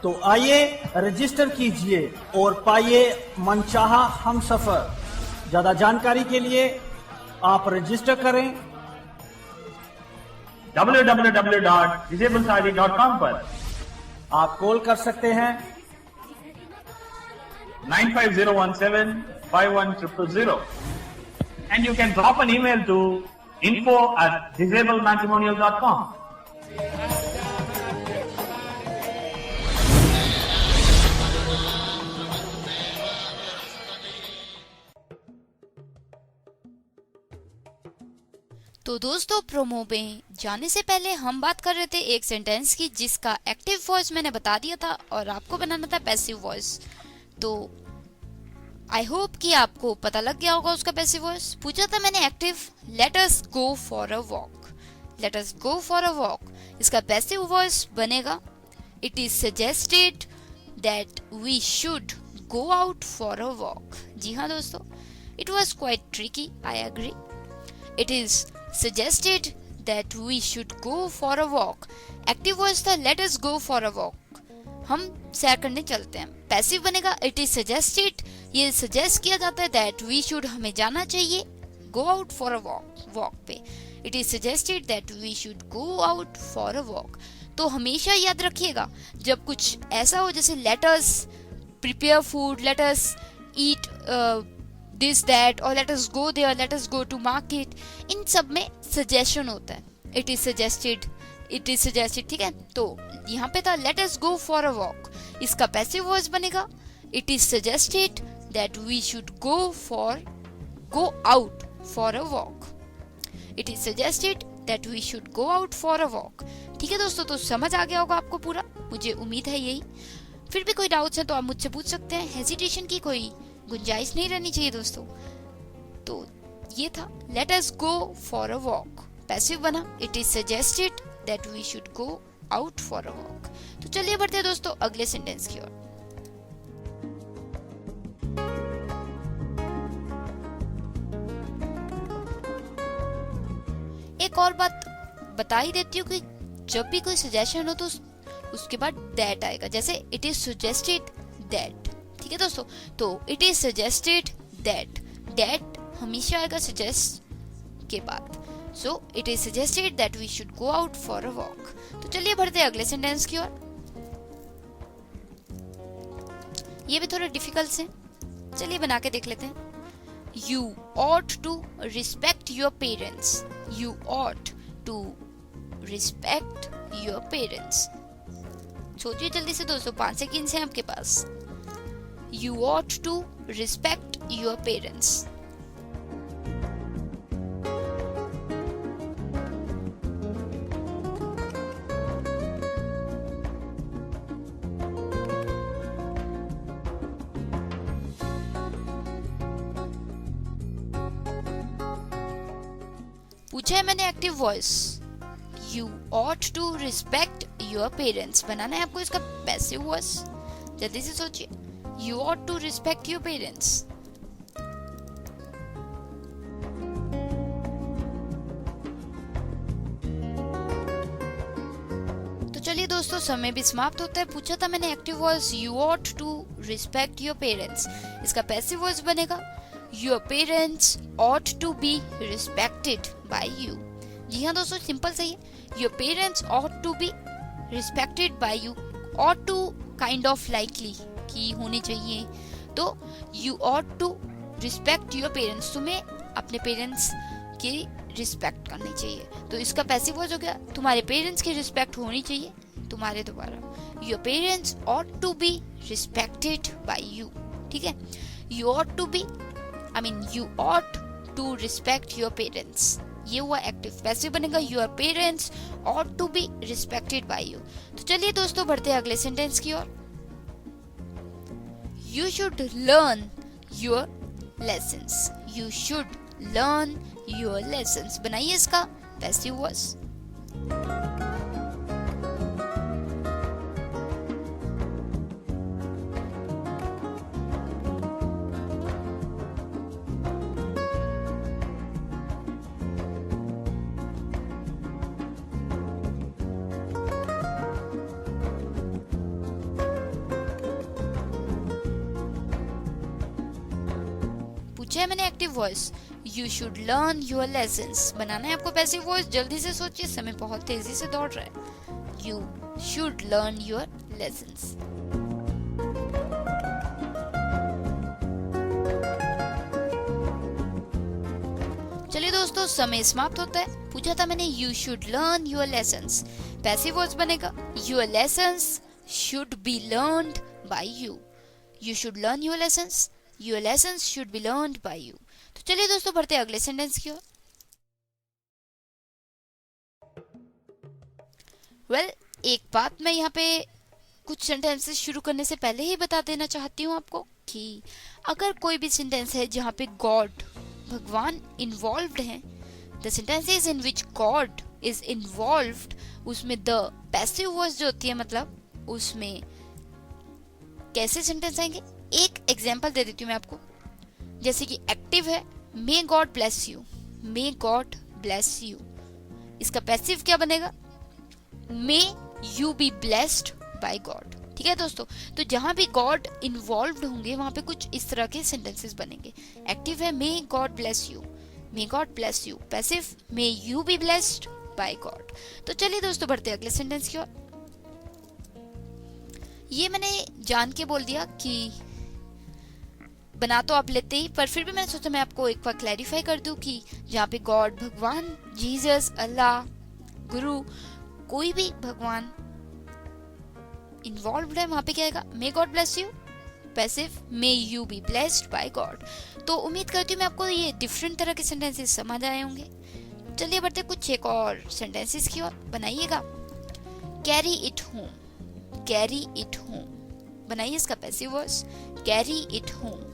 तो आइए रजिस्टर कीजिए और पाइए मनचाहा हमसफर। ज्यादा जानकारी के लिए आप रजिस्टर करें www.disablesari.com पर। आप कॉल कर सकते हैं 950175100 and you can drop an email to info@disabledmatrimonial.com. तो दोस्तों, प्रोमो में जाने से पहले हम बात कर रहे थे एक सेंटेंस की जिसका एक्टिव वॉइस मैंने बता दिया था और आपको बनाना था पैसिव वॉइस। तो आई होप कि आपको पता लग गया होगा उसका पैसिव वॉइस। पूछा था मैंने active, let us go for a walk. Let us go for a walk, इसका पैसिव वॉइस बनेगा it is suggested that we should go out for a walk. जी हाँ दोस्तों, it was quite tricky, I agree. इट इज suggested that we should go for a walk। Active voice था let us go for a walk, हम सैर करने चलते हैं। पैसिव बनेगा it is suggested, ये सजेस्ट किया जाता है that we should, हमें जाना चाहिए go out for a walk पे। it is suggested that we should go out for a walk। तो हमेशा याद रखिएगा जब कुछ ऐसा हो जैसे let us prepare food, let us eat this that और let us go there, let us go to market, इन सब में सजेशन होता है it is suggested, ठीक है। तो यहाँ पे था let us go for a walk, इसका पैसिव वॉइस बनेगा it is suggested that we should go out for a walk। it is suggested that we should go out for a walk। ठीक है दोस्तों, तो समझ आ गया होगा आपको पूरा, मुझे उम्मीद है यही। फिर भी कोई डाउट्स है तो आप मुझसे पूछ सकते हैं, हेजिटेशन की कोई गुंजाइश नहीं रहनी चाहिए दोस्तों। तो ये था let us go for a walk, passive बना it is suggested that we should go out for a walk. तो चलिए बढ़ते हैं दोस्तों अगले सेंटेंस की ओर। एक और बात बता ही देती हूँ कि जब भी कोई सजेशन हो तो उसके बाद दैट आएगा, जैसे इट इज सजेस्टेड दैट। ठीक है दोस्तों, तो इट इज सजेस्टेड दैट हमेशा आएगा सजेस्ट के बाद। So it is suggested that we should go out for a walk. तो चलिए बढ़ते हैं अगले सेंटेंस की ओर। ये भी थोड़े डिफिकल्ट हैं, चलिए बना के देख लेते हैं। You ought to respect your parents. You ought to respect your parents. सोचिए जल्दी से दोस्तों, 5 सेकंड्स हैं आपके पास। You ought to respect your parents. पूछा है मैंने active voice. You ought to respect your parents। बनाना है आपको इसका पैसिव वॉइस। जल्दी से सोचिए। You ought to respect your parents। तो चलिए दोस्तों, समय भी समाप्त होता है। पूछा था मैंने active voice you ought to respect your parents। इसका पैसिव वॉइस बनेगा Your parents ought to be respected by you। जी हाँ दोस्तों, सिंपल सही है। Your parents ought to be respected by you। ought to kind of likely की होनी चाहिए। तो you ought to respect your parents। तुम्हें अपने पेरेंट्स की रिस्पेक्ट करनी चाहिए। तो इसका पैसिव वॉइस हो गया तुम्हारे पेरेंट्स की रिस्पेक्ट होनी चाहिए तुम्हारे द्वारा। Your parents ought to be respected by you। ठीक है, you ought to be you ought to respect your parents। ये हुआ एक्टिव। पैसिव बनेगा your parents ought to be respected by you। तो चलिए दोस्तों, बढ़ते हैं अगले सेंटेंस की ओर। You should learn your lessons। You should learn your lessons। बनाइए इसका पैसिव वॉइस। पूछा है मैंने active voice. You should learn your lessons। बनाना है आपको पैसिव वॉइस। जल्दी से सोचिए, समय बहुत तेजी से दौड़ रहा है। You should learn your lessons। चलिए दोस्तों, समय समाप्त होता है। पूछा था मैंने you should learn your lessons। Passive voice बनेगा your lessons should be learned by you। You should learn your lessons। Your lessons should be learned by you। तो चलिए दोस्तों, बढ़ते हैं अगले सेंटेंस की ओर। वेल, एक बात मैं यहाँ पे कुछ सेंटेंसेस शुरू करने से पहले ही बता देना चाहती हूँ आपको कि अगर कोई भी सेंटेंस है जहाँ पे गॉड भगवान इन्वॉल्व्ड हैं, the sentences in which God is involved, उसमें द पैसिव वॉइस जो होती है, मतलब उसमें कैसे सेंटेंस आएंगे। एक एग्जाम्पल दे देती हूँ मैं आपको। जैसे कि एक्टिव है may God bless you. May God bless you. इसका पैसिव क्या बनेगा? May you be blessed by God. ठीक है दोस्तों, तो जहां भी गॉड इन्वॉल्व्ड होंगे वहां पे कुछ इस तरह के सेंटेंसेस बनेंगे। एक्टिव है may God bless you. May God bless you. Passive may you be blessed by God. तो चलिए दोस्तों, बढ़ते हैं अगले सेंटेंस की ओर। ये मैंने जान के बोल दिया कि बना तो आप लेते ही, पर फिर भी मैंने सोचा मैं आपको एक बार क्लैरिफाई कर दूं कि जहाँ पे गॉड भगवान, जीसस, अल्लाह, गुरु, कोई भी भगवान इन्वॉल्व्ड है वहां पे क्या आएगा? May God bless you. Passive may you be blessed by God. तो उम्मीद करती हूँ मैं आपको ये डिफरेंट तरह के सेंटेंसेस समझ आए होंगे। चलिए बढ़ते कुछ एक और सेंटेंसेस की ओर। बनाइएगा carry it home. Carry it home. बनाइए इसका passive voice carry it home.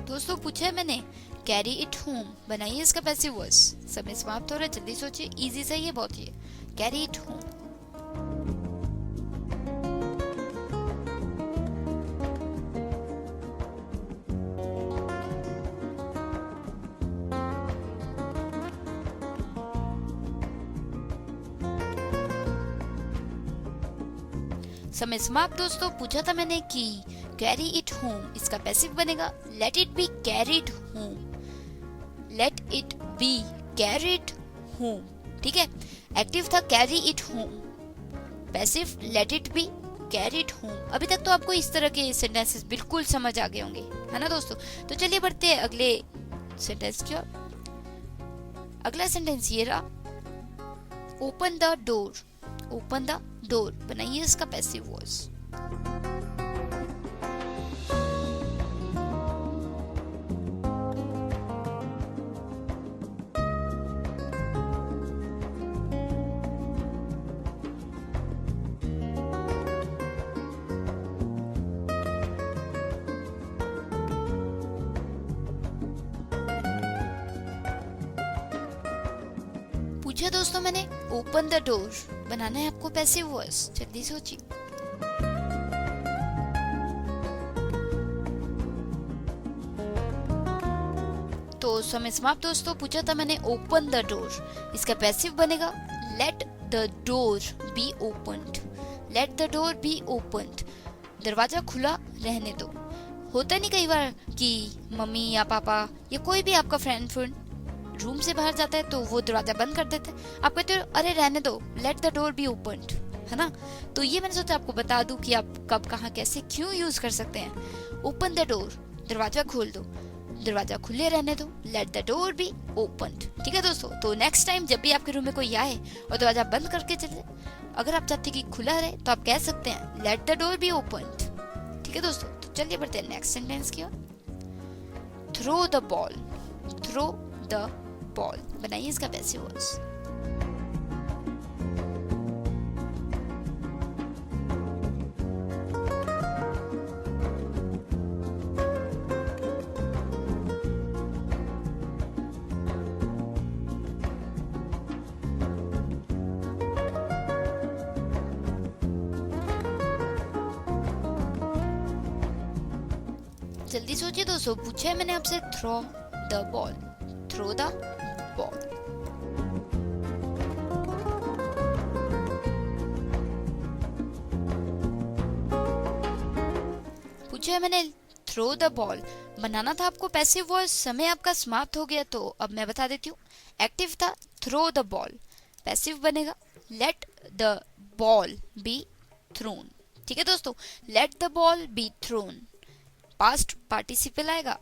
दोस्तों पूछा है मैंने कैरी इट होम। बनाइए इसका पैसिव वॉइस। समय समाप्त हो रहा है, जल्दी सोचिए। इजी सही है बहुत ये। Carry it home. समय समाप्त दोस्तों। पूछा था मैंने कि कैरी इट होम, इसका पैसिव बनेगा let it be carried home. Let it be carried home, ठीक है। एक्टिव था carry it home, passive late it be carried home. अभी तक तो आपको इस तरह के सेंटेंसेस बिल्कुल समझ आ गए होंगे, है ना दोस्तों। तो चलिए बढ़ते हैं अगले सेंटेंस की ओर। अगला सेंटेंस ये रहा, open the door. Open the door बनाइए इसका पैसिव वॉइस। पूछा दोस्तों मैंने ओपन द डोर, बनाना है आपको पैसिव वॉइस, जल्दी सोचिए। तो समय समाप्त दोस्तों। पूछा था मैंने ओपन द डोर, इसका पैसिव बनेगा let the door be opened. Let the door be opened, दरवाजा खुला रहने दो। होता नहीं कई बार कि मम्मी या पापा या कोई भी आपका फ्रेंड रूम से बाहर जाता है तो वो दरवाजा बंद कर देते हैं, आप कहते हो अरे रहने दो, let the door be opened, है ना। तो ये मैंने सोचा आपको बता दूं कि आप कब, कहाँ, कैसे, क्यों यूज कर सकते हैं। ओपन द डोर, दरवाजा खोल दो, दरवाजा खुले रहने दो, let the door be opened, ठीक है दोस्तों। तो नेक्स्ट टाइम जब भी आपके रूम में कोई आए और दरवाजा बंद करके चले, अगर आप चाहते कि खुला रहे तो आप कह सकते हैं let the door be opened, ठीक है दोस्तों। तो चलिए बढ़ते हैं नेक्स्ट सेंटेंस की ओर। Throw the ball. Throw the ball बनाइए इसका पैसिव वॉइस। जल्दी सोचिए दोस्तों। पूछा है मैंने आपसे throw the ball, throw the ball. पूछा है मैंने थ्रो द बॉल, बनाना था आपको पैसिव वॉइस। समय आपका समाप्त हो गया तो अब मैं बता देती हूँ। एक्टिव था थ्रो द बॉल, पैसिव बनेगा let the ball be thrown, ठीक है दोस्तों। Let the ball be thrown, past participle आएगा,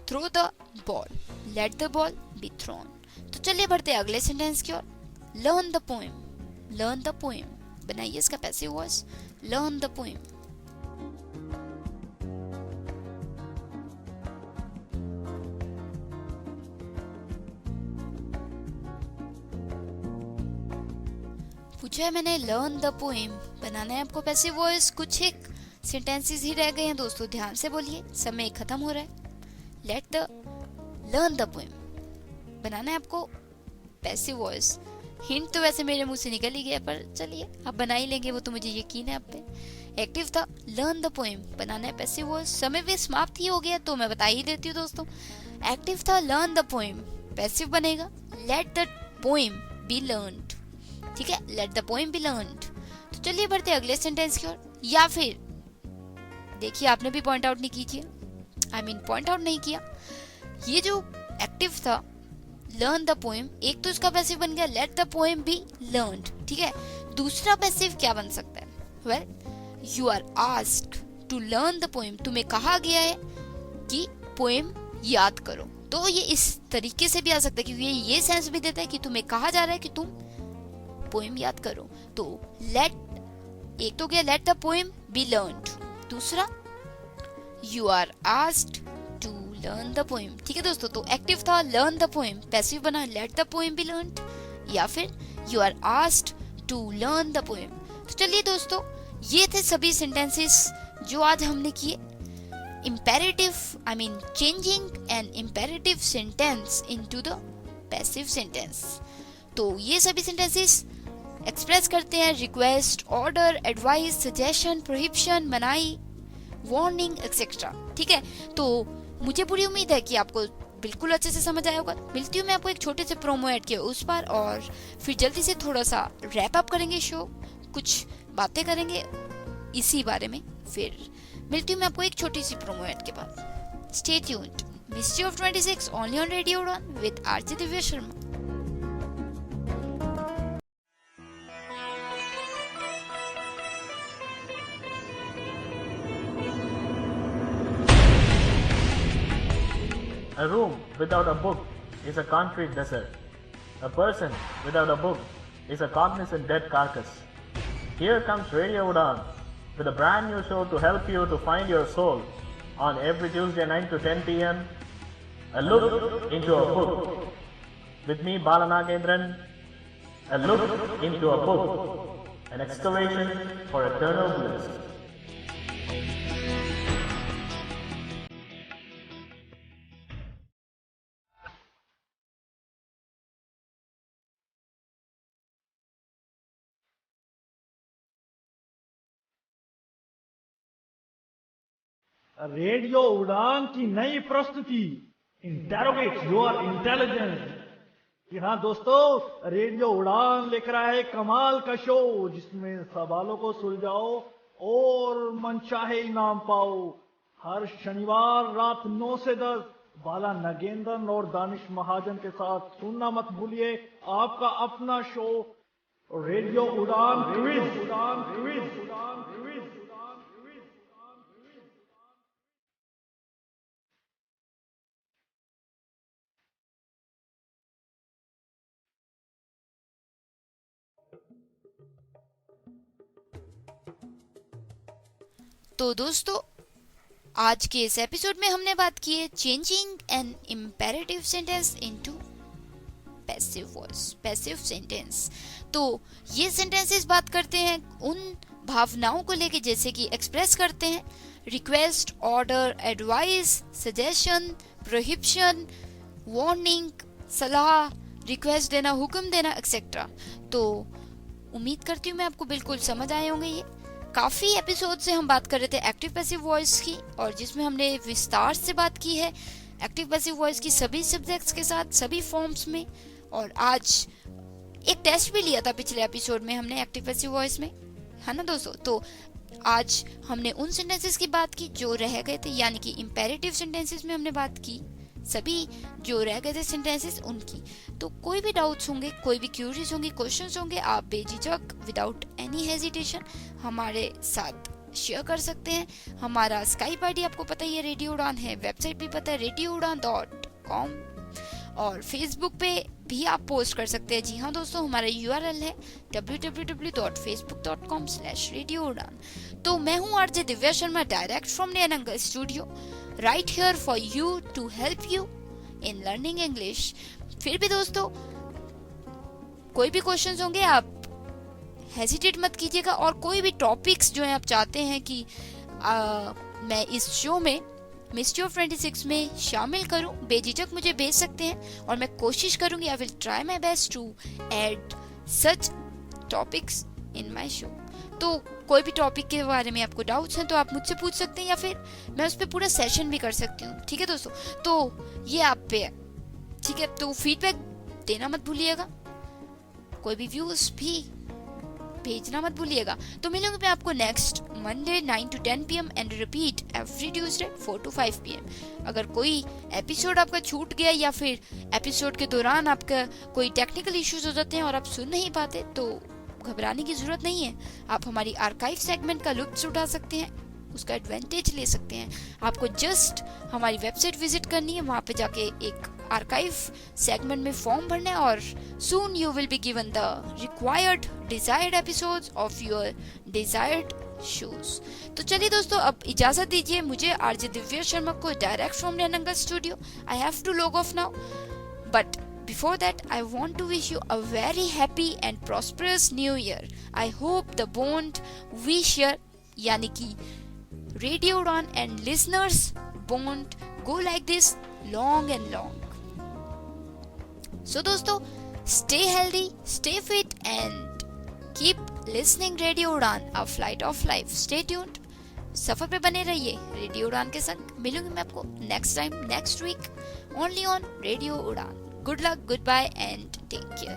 throw the ball, let the ball be thrown. तो चलिए बढ़ते हैं अगले सेंटेंस की ओर। Learn the poem. Learn the poem बनाइए इसका passive voice. Learn the poem. पूछा है मैंने लर्न द पोएम, बनाना है आपको पैसिव वॉइस। कुछ एक सेंटेंसेस ही रह गए हैं दोस्तों, ध्यान से बोलिए, समय खत्म हो रहा है। Let the learn the poem बनाना है आपको पैसिव वॉइस। हिंट तो वैसे मेरे मुंह से निकल ही गया, पर चलिए आप बना ही लेंगे, वो तो मुझे यकीन है आप पे। एक्टिव था लर्न द पोएम, बनाना है पैसिव वॉइस। समय भी समाप्त ही हो गया तो मैं बता ही देती हूँ दोस्तों। एक्टिव था लर्न द पोएम, पैसिव बनेगा let the poem be learned, ठीक है। Let the poem be learned. तो चलिए बढ़ते अगले सेंटेंस की ओर। या फिर देखिए आपने भी पॉइंट आउट नहीं कीजिए, पॉइंट आउट नहीं किया। ये जो एक्टिव था लर्न द पोएम, एक तो इसका पैसिव बन गया let the poem be learned, ठीक है। दूसरा पैसिव क्या बन सकता है? Well you are asked to learn the poem, तुम्हें कहा गया है कि पोएम याद करो। तो ये इस तरीके से भी आ सकता है क्योंकि ये सेंस भी देता है कि तुम्हें कहा जा रहा है कि तुम पोएम याद करो। तो लेट, एक तो गया let the poem be learned, दूसरा you are asked to learn the poem, ठीक है दोस्तों। तो एक्टिव था लर्न द पोएम, पैसिव बना let the poem be learned, या फिर you are asked to learn the poem. तो चलिए दोस्तों, ये थे सभी सेंटेंसेस जो आज हमने किए। imperative, changing an imperative sentence into the passive sentence। तो ये सभी सेंटेंसेस एक्सप्रेस करते हैं request, order, advice, suggestion, prohibition, मनाही, वार्निंग एक्सेट्रा, ठीक है। तो मुझे पूरी उम्मीद है कि आपको बिल्कुल अच्छे से समझ आया होगा। मिलती हूँ मैं आपको एक छोटे से प्रोमो ऐड के उस पर, और फिर जल्दी से थोड़ा सा रैप अप करेंगे शो। कुछ बातें करेंगे इसी बारे में। फिर मिलती हूँ मैं आपको एक छोटी सी प्रोमो एड के बाद। Stay tuned, mystery of 26 only on radio Udaan with RJ Divya Sharma. A room without a book is a concrete desert. A person without a book is a cognizant dead carcass. Here comes Radio Udan with a brand new show to help you to find your soul on every Tuesday 9 to 10 p.m. A look into a book. With me, Balanagendran. A look into a book. An excavation for eternal bliss. Radio उड़ान की नई प्रस्तुति इंटेरोगेट योर इंटेलिजेंस। जी हाँ दोस्तों, रेडियो उड़ान लेकर आया है कमाल का शो जिसमें सवालों को सुलझाओ और मनचाहे इनाम पाओ। हर शनिवार रात 9 से 10 बाला नगेंद्रन और दानिश महाजन के साथ सुनना मत भूलिए आपका अपना शो रेडियो उड़ान क्विज। तो दोस्तों, आज के इस एपिसोड में हमने बात की है changing an imperative sentence into passive voice, passive sentence. तो ये सेंटेंसेस बात करते हैं उन भावनाओं को लेके जैसे कि एक्सप्रेस करते हैं request, order, advice, suggestion, prohibition, warning, सलाह, रिक्वेस्ट देना, हुक्म देना, एक्सेट्रा। तो उम्मीद करती हूँ मैं आपको बिल्कुल समझ आए होंगे। ये काफ़ी एपिसोड से हम बात कर रहे थे एक्टिव पैसिव वॉइस की, और जिसमें हमने विस्तार से बात की है एक्टिव पैसिव वॉइस की सभी सब्जेक्ट्स के साथ, सभी फॉर्म्स में। और आज एक टेस्ट भी लिया था पिछले एपिसोड में हमने एक्टिव पैसिव वॉइस में, है ना दोस्तों। तो आज हमने उन सेंटेंसेस की बात की जो रह गए थे, यानी कि इम्पेरेटिव सेंटेंसेस में हमने बात की सभी जो रह गए थे सेंटेंसेस उनकी। तो कोई भी डाउट्स होंगे, कोई भी क्यूरीज होंगी, क्वेश्चंस होंगे, आप बेझिझक विदाउट एनी हेजिटेशन हमारे साथ शेयर कर सकते हैं। हमारा स्काइप आईडी आपको पता ही है, रेडियो उड़ान है। वेबसाइट भी पता है, radioudan.com। और फेसबुक पे भी आप पोस्ट कर सकते हैं। जी हाँ दोस्तों, हमारा URL है www.facebook.com/radioudan। तो मैं हूँ RJ Divya Sharma, direct from Nayanangal studio, right here for you to help you in learning English। फिर भी दोस्तों, कोई भी क्वेश्चंस होंगे आप हेजिटेट मत कीजिएगा, और कोई भी टॉपिक्स जो है आप चाहते हैं कि मैं इस शो में मिस्ट्री ऑफ 26 में शामिल करूं, बेझिझक मुझे भेज सकते हैं और मैं कोशिश करूंगी, I will try my best to add such topics in my show. तो कोई भी टॉपिक के बारे में आपको डाउट्स हैं तो आप मुझसे पूछ सकते हैं, या फिर मैं उस पर पूरा सेशन भी कर सकती हूँ। ठीक है दोस्तों, तो ये आप पे है, ठीक है। तो फीडबैक देना मत भूलिएगा, कोई भी व्यूज भी भेजना मत भूलिएगा। तो मिलूंगी मैं आपको next Monday 9 to 10 PM and repeat every Tuesday 4 to 5 PM। अगर कोई एपिसोड आपका छूट गया या फिर एपिसोड के दौरान आपका कोई टेक्निकल इश्यूज हो जाते हैं और आप सुन नहीं पाते, तो घबराने की जरूरत नहीं है। आप हमारी आर्काइव सेगमेंट का लुत्फ उठा सकते हैं, उसका एडवांटेज ले सकते हैं। आपको जस्ट हमारी वेबसाइट विजिट करनी है, वहाँ पे जाके एक आर्काइव सेगमेंट में फॉर्म भरना है और soon you will be given the required desired episodes of your desired shows. तो चलिए दोस्तों, अब इजाजत दीजिए मुझे आरजे दिव्या शर्मा को, direct from Nayanangal studio. I have to log off now, but before that I want to wish you a very happy and prosperous new year. I hope the bond we share, yani ki Radio Udan and listeners bond, go like this long and long. So दोस्तों, stay healthy, stay fit and keep listening Radio Udan, a flight of life. Stay tuned, सफर पे बने रहिए रेडियो उड़ान के संग। मिलूंगी मैं आपको next time, next week, only on radio Udaan. Good luck, goodbye and take care.